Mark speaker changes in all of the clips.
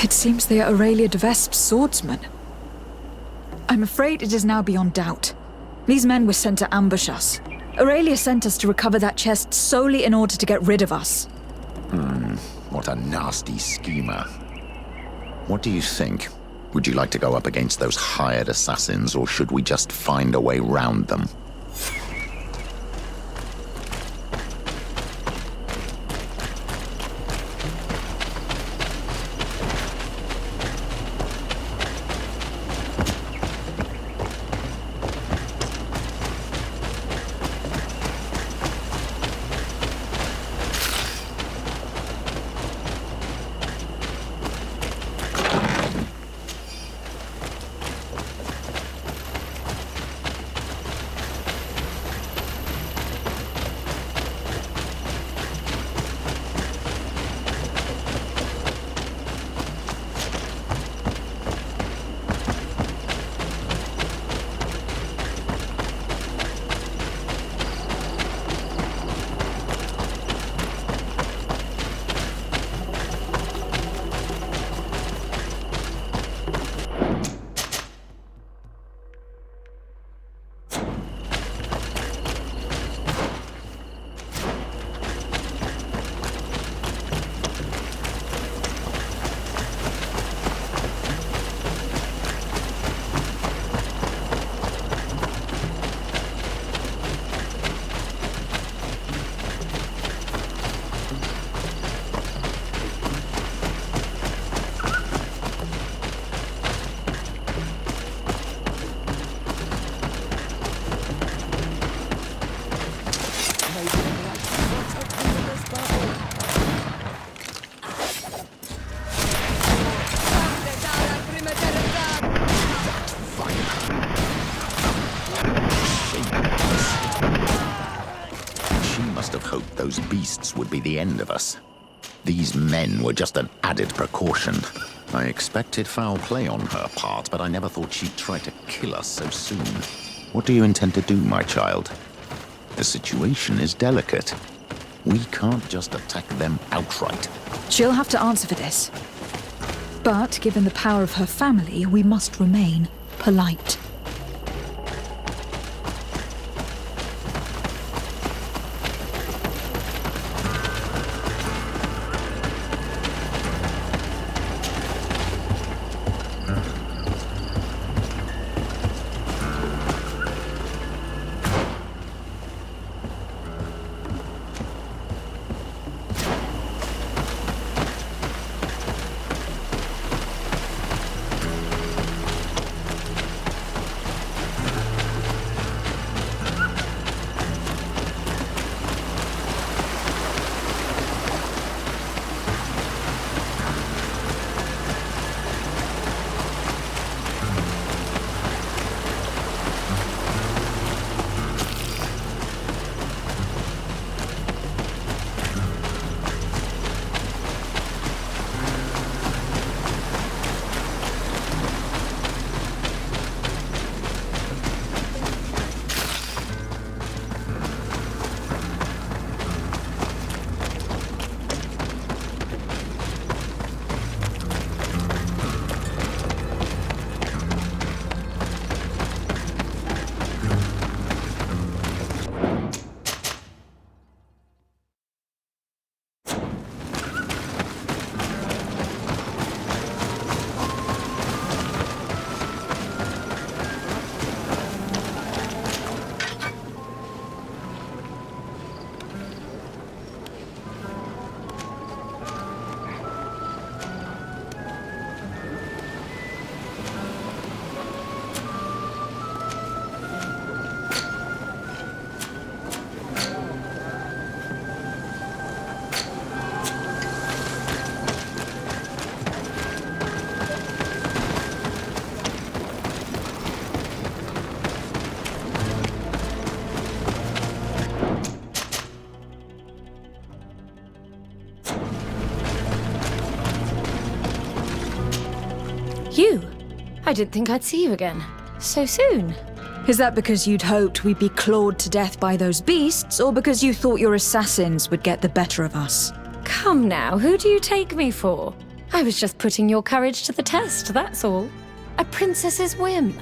Speaker 1: It seems they are Aurelia de Vesp's swordsmen. I'm afraid it is now beyond doubt. These men were sent to ambush us. Aurelia sent us to recover that chest solely in order to get rid of us.
Speaker 2: What a nasty schemer. What do you think? Would you like to go up against those hired assassins, or should we just find a way round them? Those beasts would be the end of us. These men were just an added precaution. I expected foul play on her part, but I never thought she'd try to kill us so soon. What do you intend to do, my child? The situation is delicate. We can't just attack them outright.
Speaker 1: She'll have to answer for this. But given the power of her family, we must remain polite.
Speaker 3: You? I didn't think I'd see you again. So soon.
Speaker 1: Is that because you'd hoped we'd be clawed to death by those beasts, or because you thought your assassins would get the better of us?
Speaker 3: Come now, who do you take me for? I was just putting your courage to the test, that's all. A princess's whim.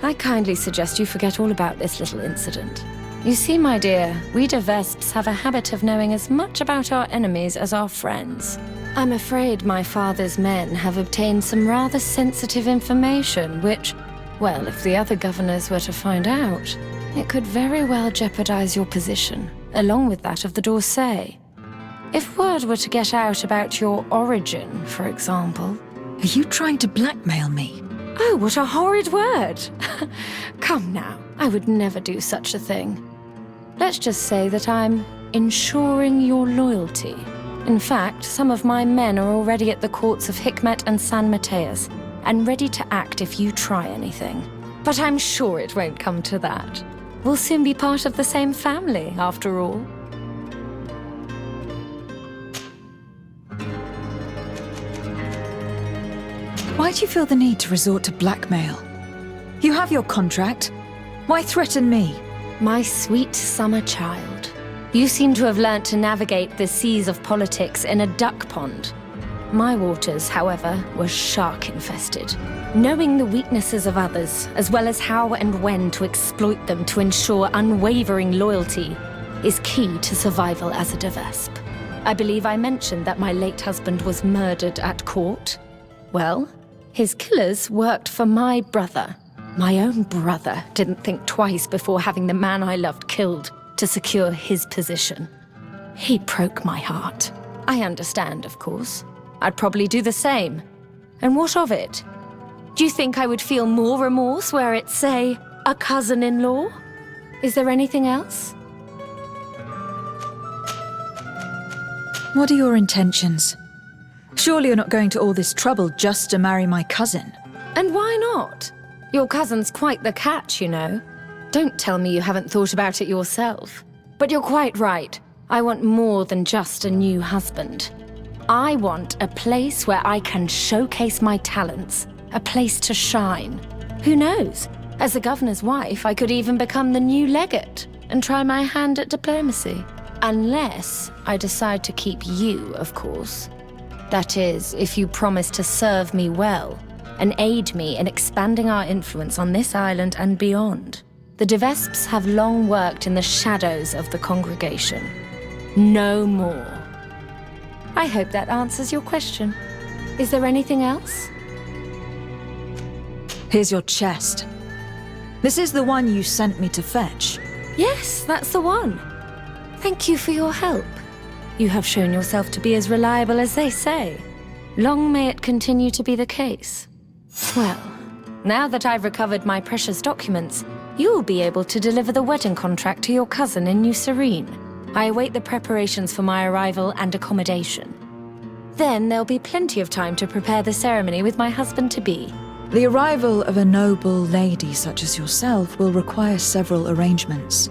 Speaker 3: I kindly suggest you forget all about this little incident. You see, my dear, we Devesps have a habit of knowing as much about our enemies as our friends. I'm afraid my father's men have obtained some rather sensitive information which, well, if the other governors were to find out, it could very well jeopardize your position, along with that of the D'Orsay. If word were to get out about your origin, for example...
Speaker 1: Are you trying to blackmail me?
Speaker 3: Oh, what a horrid word! Come now, I would never do such a thing. Let's just say that I'm ensuring your loyalty. In fact, some of my men are already at the courts of Hikmet and San Mateus, and ready to act if you try anything. But I'm sure it won't come to that. We'll soon be part of the same family, after all.
Speaker 1: Why do you feel the need to resort to blackmail? You have your contract. Why threaten me?
Speaker 3: My sweet summer child. You seem to have learnt to navigate the seas of politics in a duck pond. My waters, however, were shark-infested. Knowing the weaknesses of others, as well as how and when to exploit them to ensure unwavering loyalty, is key to survival as a Devesp. I believe I mentioned that my late husband was murdered at court. Well, his killers worked for my brother. My own brother didn't think twice before having the man I loved killed to secure his position. He broke my heart. I understand, of course. I'd probably do the same. And what of it? Do you think I would feel more remorse were it, say, a cousin-in-law? Is there anything else?
Speaker 1: What are your intentions? Surely you're not going to all this trouble just to marry my cousin.
Speaker 3: And why not? Your cousin's quite the catch, you know. Don't tell me you haven't thought about it yourself. But you're quite right. I want more than just a new husband. I want a place where I can showcase my talents, a place to shine. Who knows? As the governor's wife, I could even become the new legate and try my hand at diplomacy. Unless I decide to keep you, of course. That is, if you promise to serve me well and aid me in expanding our influence on this island and beyond. The Devesps have long worked in the shadows of the congregation. No more. I hope that answers your question. Is there anything else?
Speaker 1: Here's your chest. This is the one you sent me to fetch.
Speaker 3: Yes, that's the one. Thank you for your help. You have shown yourself to be as reliable as they say. Long may it continue to be the case. Well, now that I've recovered my precious documents, you'll be able to deliver the wedding contract to your cousin in New Serene. I await the preparations for my arrival and accommodation. Then there'll be plenty of time to prepare the ceremony with my husband-to-be.
Speaker 1: The arrival of a noble lady such as yourself will require several arrangements.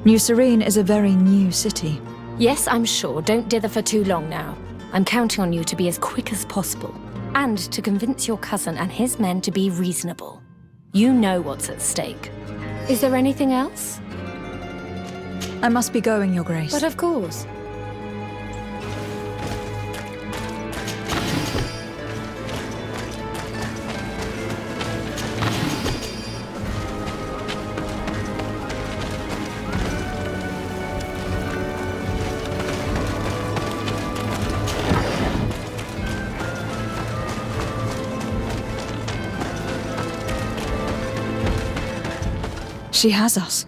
Speaker 1: New Serene is a very new city.
Speaker 3: Yes, I'm sure. Don't dither for too long now. I'm counting on you to be as quick as possible, and to convince your cousin and his men to be reasonable. You know what's at stake. Is there anything else?
Speaker 1: I must be going, Your Grace.
Speaker 3: But of course.
Speaker 1: She has us.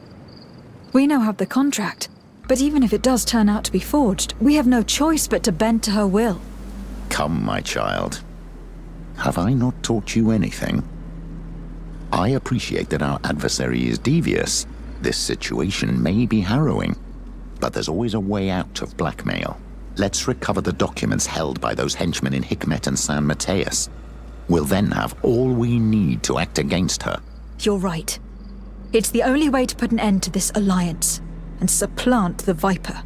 Speaker 1: We now have the contract, but even if it does turn out to be forged, we have no choice but to bend to her will.
Speaker 2: Come, my child. Have I not taught you anything? I appreciate that our adversary is devious. This situation may be harrowing, but there's always a way out of blackmail. Let's recover the documents held by those henchmen in Hikmet and San Mateus. We'll then have all we need to act against her.
Speaker 1: You're right. It's the only way to put an end to this alliance and supplant the Viper.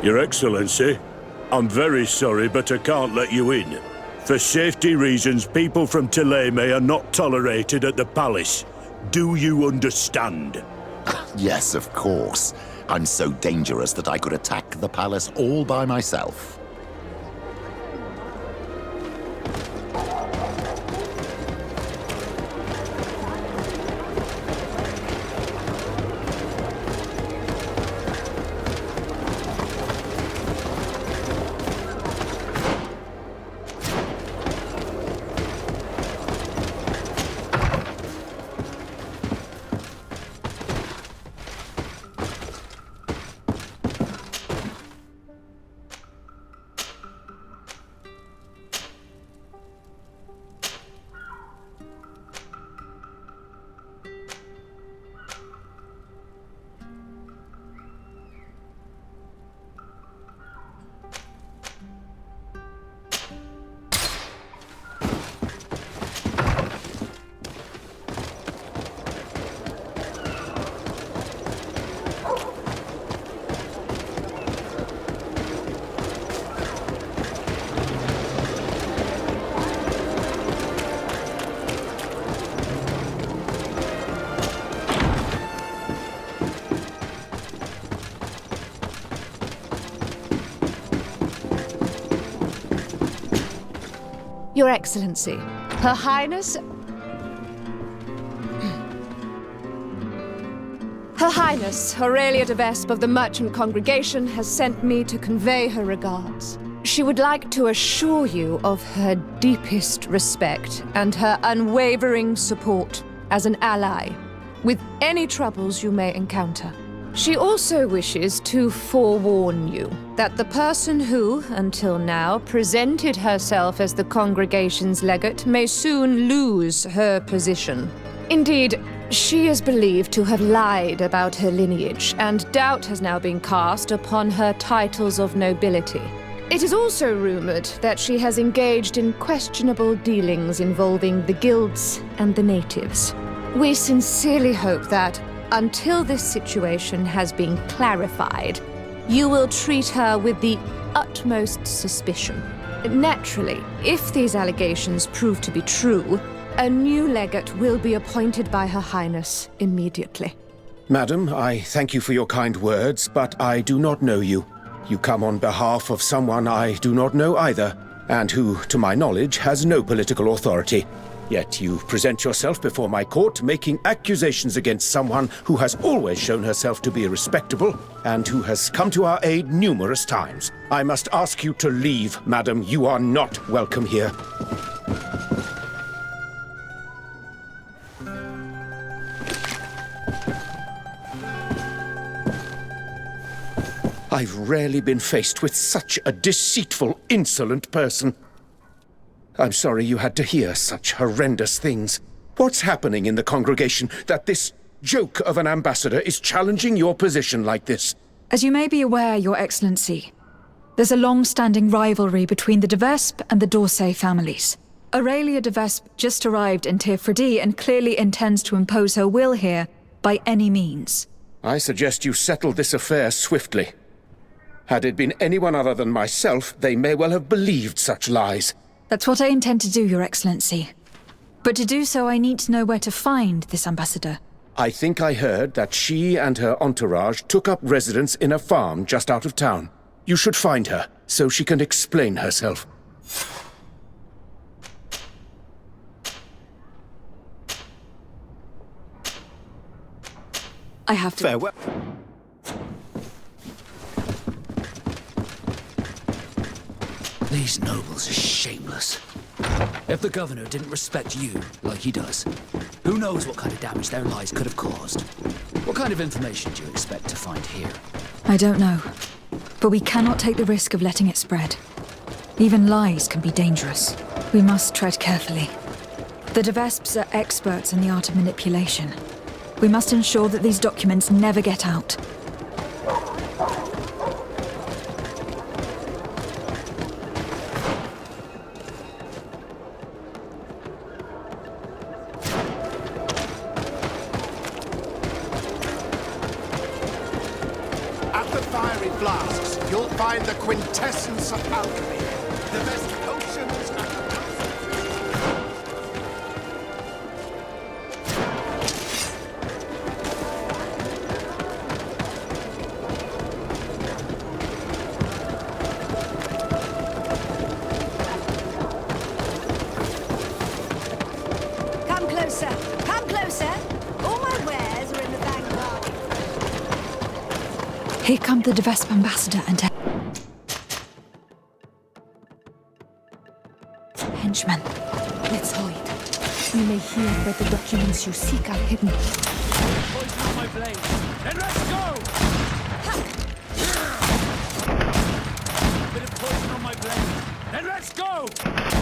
Speaker 4: Your Excellency, I'm very sorry, but I can't let you in. For safety reasons, people from Thélème are not tolerated at the palace. Do you understand?
Speaker 2: Yes, of course. I'm so dangerous that I could attack the palace all by myself.
Speaker 5: Your Excellency, Her Highness... Her Highness, Aurelia de Vespe of the Merchant Congregation has sent me to convey her regards. She would like to assure you of her deepest respect and her unwavering support as an ally with any troubles you may encounter. She also wishes to forewarn you that the person who, until now, presented herself as the congregation's legate may soon lose her position. Indeed, she is believed to have lied about her lineage, and doubt has now been cast upon her titles of nobility. It is also rumored that she has engaged in questionable dealings involving the guilds and the natives. We sincerely hope that, until this situation has been clarified, you will treat her with the utmost suspicion. Naturally, if these allegations prove to be true, a new legate will be appointed by Her Highness immediately.
Speaker 6: Madam, I thank you for your kind words, but I do not know you. You come on behalf of someone I do not know either, and who, to my knowledge, has no political authority. Yet you present yourself before my court making accusations against someone who has always shown herself to be respectable and who has come to our aid numerous times. I must ask you to leave, madam. You are not welcome here. I've rarely been faced with such a deceitful, insolent person. I'm sorry you had to hear such horrendous things. What's happening in the congregation that this joke of an ambassador is challenging your position like this?
Speaker 1: As you may be aware, Your Excellency, there's a long-standing rivalry between the de Vespe and the d'Orsay families. Aurelia de Vespe just arrived in Tirfredi and clearly intends to impose her will here by any means.
Speaker 6: I suggest you settle this affair swiftly. Had it been anyone other than myself, they may well have believed such lies.
Speaker 1: That's what I intend to do, Your Excellency. But to do so, I need to know where to find this ambassador.
Speaker 6: I think I heard that she and her entourage took up residence in a farm just out of town. You should find her, so she can explain herself.
Speaker 1: I have to...
Speaker 7: Farewell.
Speaker 8: These nobles are shameless. If the governor didn't respect you like he does, who knows what kind of damage their lies could have caused? What kind of information do you expect to find here?
Speaker 1: I don't know. But we cannot take the risk of letting it spread. Even lies can be dangerous. We must tread carefully. The de Vespes are experts in the art of manipulation. We must ensure that these documents never get out.
Speaker 7: At the fiery flasks, you'll find the quintessence of alchemy. The best potions and the
Speaker 9: Come closer. Come closer. All my wares are in the Vanguard.
Speaker 1: Here come the Devesp ambassador and henchmen.
Speaker 5: Let's hide. We may hear where the documents you seek are hidden.
Speaker 8: Poison on my blade. Then let's go! Bit of poison on my blade. Then let's go!